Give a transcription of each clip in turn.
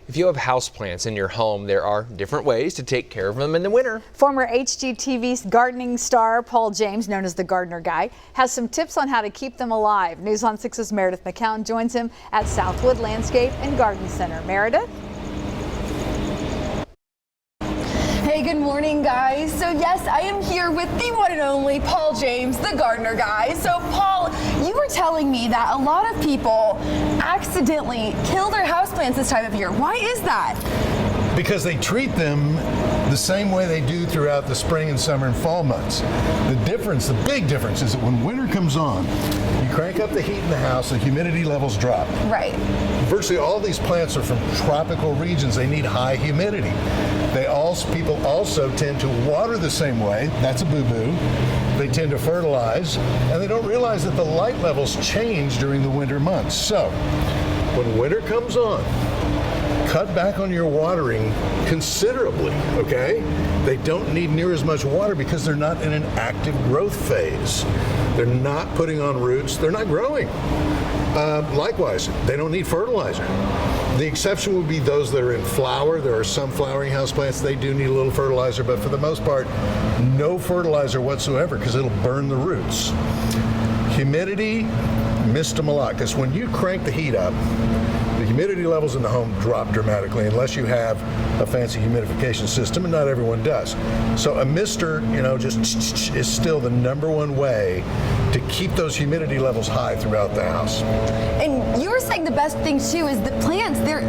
If you have houseplants in your home, there are different ways to take care of them in the winter. Former HGTV's gardening star Paul James, known as the Gardener Guy, has some tips on how to keep them alive. News on 6's Meredith McCown joins him at Southwood Landscape and Garden Center. Meredith? Hey, good morning, guys. So yes, I am here with the one and only Paul James, the Gardener Guy. So Paul, you were telling me that a lot of people accidentally kill their houseplants this time of year. Why is that? Because they treat them the same way they do throughout the spring and summer and fall months. The difference, the big difference, is that when winter comes on, you crank up the heat in the house, the humidity levels drop. Right. Virtually all these plants are from tropical regions. They need high humidity. People also tend to water the same way. That's a boo-boo. They tend to fertilize, and they don't realize that the light levels change during the winter months. So, when winter comes on, cut back on your watering considerably, okay? They don't need near as much water because they're not in an active growth phase. They're not putting on roots, they're not growing. Likewise, they don't need fertilizer. The exception would be those that are in flower. There are some flowering houseplants, they do need a little fertilizer, but for the most part, no fertilizer whatsoever because it'll burn the roots. Humidity, missed them a lot, because when you crank the heat up, the humidity levels in the home drop dramatically unless you have a fancy humidification system, and not everyone does. So a mister, just is still the #1 way to keep those humidity levels high throughout the house. And you were saying the best thing too is the plants, they're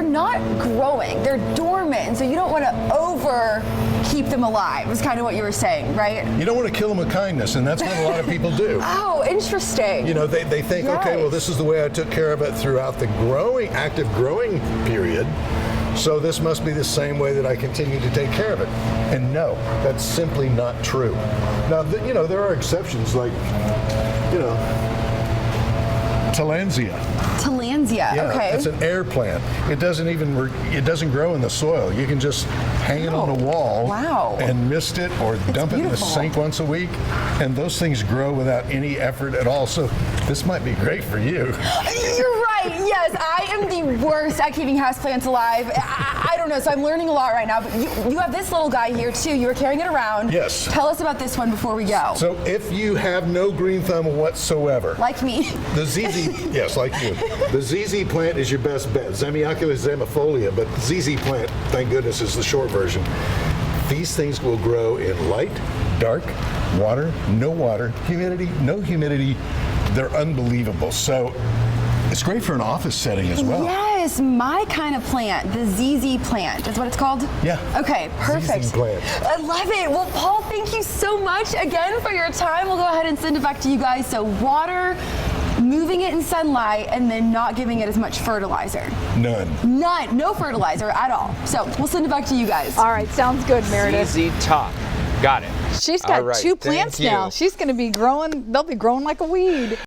not growing, they're dormant, and so you don't want to over keep them alive, is kind of what you were saying, right? You don't want to kill them with kindness, and that's what a lot of people do. Oh, interesting. They think, Yes. Okay, well, this is the way I took care of it throughout the active growing period, so this must be the same way that I continue to take care of it. And no, that's simply not true. Now, there are exceptions like, Tillandsia. Tillandsia, Yeah, okay. it's an air plant. It doesn't grow in the soil. You can just hang it on a wall. Wow. And mist it or dump it in the beautiful. sink once a week, and those things grow without any effort at all. So this might be great for you. You're right. Yes, I am the worst at keeping houseplants alive. I don't know, so I'm learning a lot right now. But you have this little guy here too. You were carrying it around. Yes. Tell us about this one before we go. So if you have no green thumb whatsoever, Like me. the ZZ, yes, like you. The ZZ plant is your best bet. Zemiaculus zemifolia, but ZZ plant, thank goodness, is the short version. These things will grow in light, dark, water, humidity, no humidity. They're unbelievable. So it's great for an office setting as well. Yes, my kind of plant, the ZZ plant, is what it's called? Yeah. Okay, perfect. ZZ plant. I love it. Well, Paul, thank you so much again for your time. We'll go ahead and send it back to you guys. So water, moving it in sunlight, and then not giving it as much fertilizer. None. None, no fertilizer at all. So we'll send it back to you guys. All right, sounds good, Meredith. ZZ Top. Got it. She's got All right, 2 thank plants you. now. She's going to be growing, they'll be growing like a weed.